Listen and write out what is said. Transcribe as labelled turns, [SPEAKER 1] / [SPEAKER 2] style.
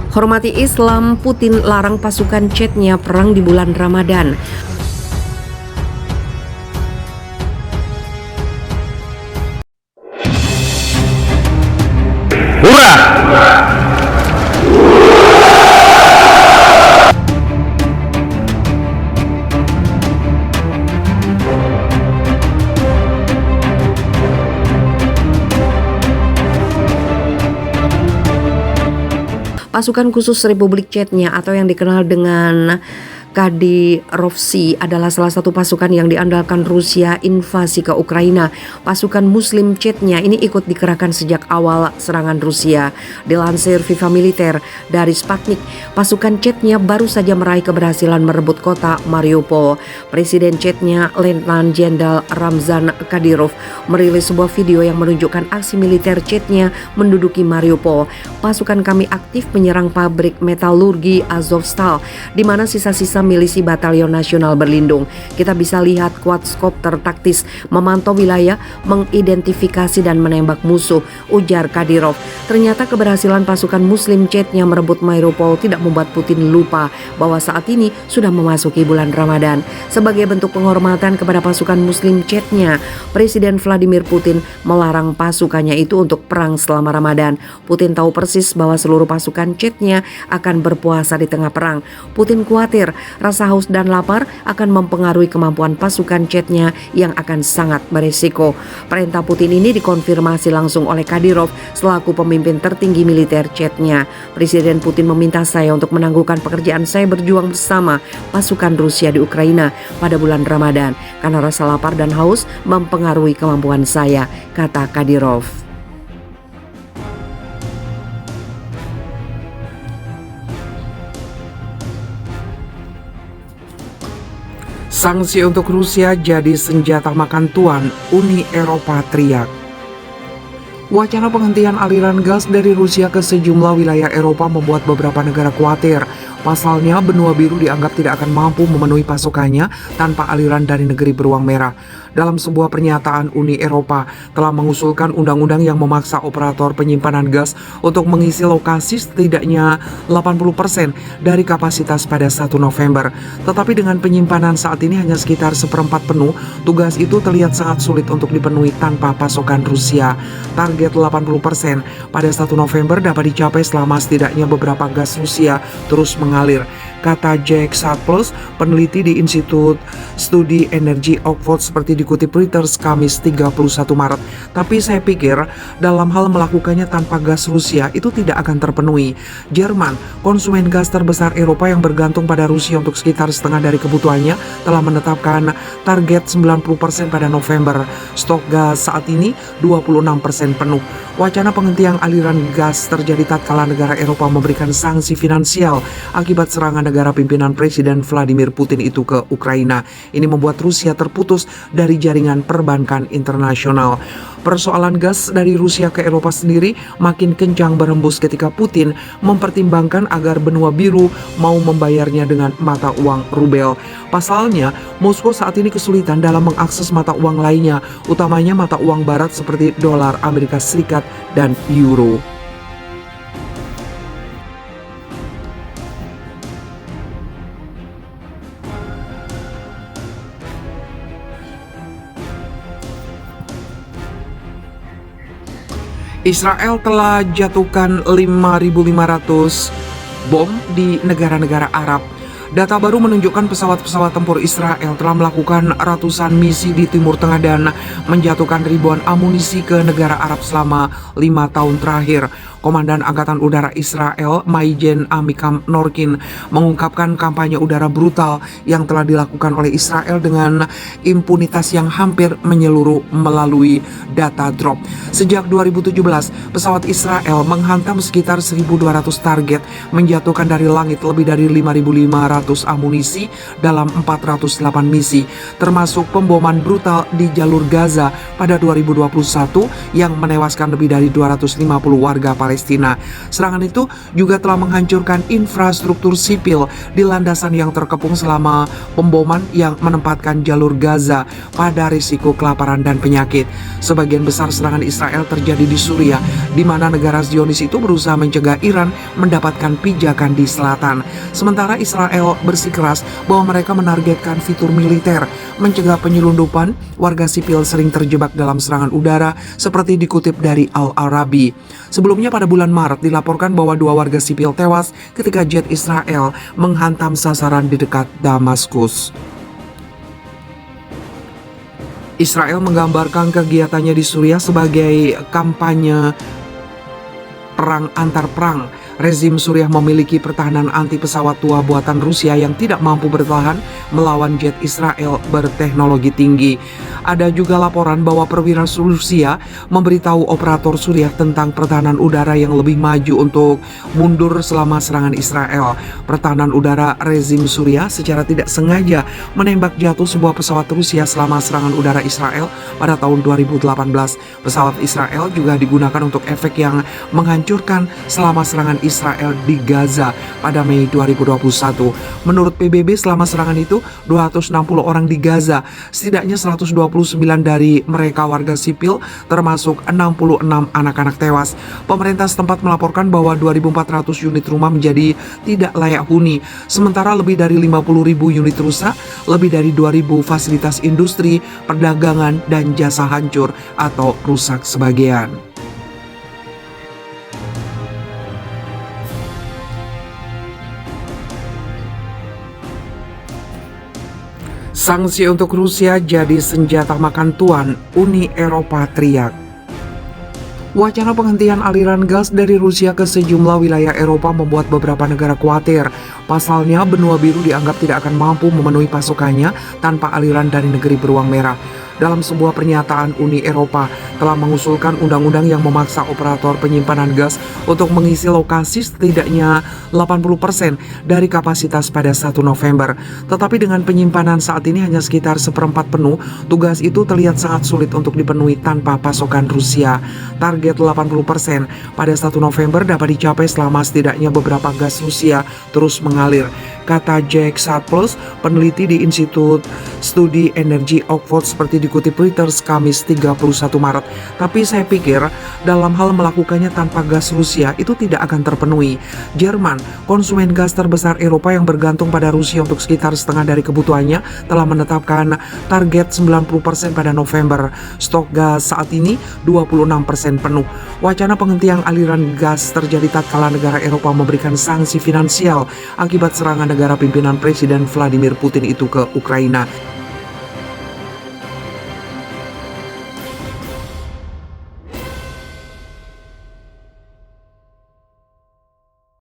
[SPEAKER 1] Hormati Islam, Putin larang pasukan Chechnya perang di bulan Ramadan.
[SPEAKER 2] Hurrah!
[SPEAKER 1] Pasukan khusus Republik Chechnya atau yang dikenal dengan Kadirovsi adalah salah satu pasukan yang diandalkan Rusia invasi ke Ukraina. Pasukan Muslim Chechnya ini ikut dikerahkan sejak awal serangan Rusia. Dilansir Viva Militer dari Sputnik, pasukan Chechnya baru saja meraih keberhasilan merebut kota Mariupol. Presiden Chechnya, Letnan Jenderal Ramzan Kadyrov, merilis sebuah video yang menunjukkan aksi militer Chechnya menduduki Mariupol. Pasukan kami aktif menyerang pabrik metalurgi Azovstal, di mana sisa-sisa milisi Batalion Nasional berlindung. Kita bisa lihat quadcopter taktis memantau wilayah, mengidentifikasi dan menembak musuh, ujar Kadyrov. Ternyata keberhasilan pasukan Muslim Chechnya merebut Mariupol tidak membuat Putin lupa bahwa saat ini sudah memasuki bulan Ramadan. Sebagai bentuk penghormatan kepada pasukan Muslim Chechnya, Presiden Vladimir Putin melarang pasukannya itu untuk perang selama Ramadan. Putin tahu persis bahwa seluruh pasukan Chechnya akan berpuasa di tengah perang. Putin khawatir rasa haus dan lapar akan mempengaruhi kemampuan pasukan Chechnya yang akan sangat berisiko. Perintah Putin ini dikonfirmasi langsung oleh Kadyrov selaku pemimpin tertinggi militer Chechnya. Presiden Putin meminta saya untuk menangguhkan pekerjaan saya berjuang bersama pasukan Rusia di Ukraina pada bulan Ramadan karena rasa lapar dan haus mempengaruhi kemampuan saya, kata Kadyrov.
[SPEAKER 3] Sanksi untuk Rusia jadi senjata makan tuan, Uni Eropa teriak. Wacana penghentian aliran gas dari Rusia ke sejumlah wilayah Eropa membuat beberapa negara khawatir. Pasalnya, benua biru dianggap tidak akan mampu memenuhi pasokannya tanpa aliran dari negeri beruang merah. Dalam sebuah pernyataan, Uni Eropa telah mengusulkan undang-undang yang memaksa operator penyimpanan gas untuk mengisi lokasi setidaknya 80% dari kapasitas pada 1 November. Tetapi dengan penyimpanan saat ini hanya sekitar seperempat penuh, tugas itu terlihat sangat sulit untuk dipenuhi tanpa pasokan Rusia. Target 80% pada 1 November dapat dicapai selama setidaknya beberapa gas Rusia terus mengalir, kata Jack Sarplus, peneliti di Institut Studi Energi Oxford seperti dikutip Reuters Kamis 31 Maret. Tapi saya pikir dalam hal melakukannya tanpa gas Rusia itu tidak akan terpenuhi. Jerman, konsumen gas terbesar Eropa yang bergantung pada Rusia untuk sekitar setengah dari kebutuhannya, telah menetapkan target 90% pada November. Stok gas saat ini 26% penuh. Wacana penghentian aliran gas terjadi tatkala negara Eropa memberikan sanksi finansial akibat serangan negara pimpinan Presiden Vladimir Putin itu ke Ukraina. Ini membuat Rusia terputus dari jaringan perbankan internasional. Persoalan gas dari Rusia ke Eropa sendiri makin kencang berhembus ketika Putin mempertimbangkan agar benua biru mau membayarnya dengan mata uang rubel. Pasalnya, Moskow saat ini kesulitan dalam mengakses mata uang lainnya, utamanya mata uang barat seperti dolar Amerika Serikat dan euro. Israel telah jatuhkan 5.500 bom di negara-negara Arab. Data baru menunjukkan pesawat-pesawat tempur Israel telah melakukan ratusan misi di Timur Tengah dan menjatuhkan ribuan amunisi ke negara Arab selama 5 tahun terakhir. Komandan Angkatan Udara Israel, Maijen Amikam Norkin, mengungkapkan kampanye udara brutal yang telah dilakukan oleh Israel dengan impunitas yang hampir menyeluruh melalui data drop. Sejak 2017, pesawat Israel menghantam sekitar 1.200 target, menjatuhkan dari langit lebih dari 5.500 200 amunisi dalam 408 misi, termasuk pemboman brutal di jalur Gaza pada 2021 yang menewaskan lebih dari 250 warga Palestina. Serangan itu juga telah menghancurkan infrastruktur sipil di landasan yang terkepung selama pemboman yang menempatkan jalur Gaza pada risiko kelaparan dan penyakit. Sebagian besar serangan Israel terjadi di Suriah, di mana negara Zionis itu berusaha mencegah Iran mendapatkan pijakan di selatan. Sementara Israel bersikeras bahwa mereka menargetkan fitur militer, mencegah penyelundupan, warga sipil sering terjebak dalam serangan udara seperti dikutip dari Al-Arabi. Sebelumnya pada bulan Maret dilaporkan bahwa 2 warga sipil tewas ketika jet Israel menghantam sasaran di dekat Damaskus. Israel menggambarkan kegiatannya di Suriah sebagai kampanye perang antar perang. Rezim Suriah memiliki pertahanan anti pesawat tua buatan Rusia yang tidak mampu bertahan melawan jet Israel berteknologi tinggi. Ada juga laporan bahwa perwira Rusia memberitahu operator Suriah tentang pertahanan udara yang lebih maju untuk mundur selama serangan Israel. Pertahanan udara rezim Suriah secara tidak sengaja menembak jatuh sebuah pesawat Rusia selama serangan udara Israel pada tahun 2018. Pesawat Israel juga digunakan untuk efek yang menghancurkan selama serangan Israel di Gaza pada Mei 2021. Menurut PBB selama serangan itu 260 orang di Gaza, setidaknya 129 dari mereka warga sipil termasuk 66 anak-anak tewas. Pemerintah setempat melaporkan bahwa 2.400 unit rumah menjadi tidak layak huni, sementara lebih dari 50.000 unit rusak, lebih dari 2.000 fasilitas industri, perdagangan, dan jasa hancur atau rusak sebagian. Sanksi untuk Rusia jadi senjata makan tuan, Uni Eropa teriak. Wacana penghentian aliran gas dari Rusia ke sejumlah wilayah Eropa membuat beberapa negara khawatir. Pasalnya, benua biru dianggap tidak akan mampu memenuhi pasokannya tanpa aliran dari negeri beruang merah. Dalam sebuah pernyataan, Uni Eropa telah mengusulkan undang-undang yang memaksa operator penyimpanan gas untuk mengisi lokasi setidaknya 80% dari kapasitas pada 1 November. Tetapi dengan penyimpanan saat ini hanya sekitar seperempat penuh, tugas itu terlihat sangat sulit untuk dipenuhi tanpa pasokan Rusia. Target 80% pada 1 November dapat dicapai selama setidaknya beberapa gas Rusia terus mengalir, kata Jack Sarplus, peneliti di Institut Studi Energi Oxford seperti dikutip Reuters Kamis 31 Maret. Tapi saya pikir dalam hal melakukannya tanpa gas Rusia itu tidak akan terpenuhi. Jerman, konsumen gas terbesar Eropa yang bergantung pada Rusia untuk sekitar setengah dari kebutuhannya, telah menetapkan target 90% pada November. Stok gas saat ini 26% penuh. Wacana penghentian aliran gas terjadi tatkala negara Eropa memberikan sanksi finansial akibat serangan negara pimpinan Presiden Vladimir Putin itu ke Ukraina.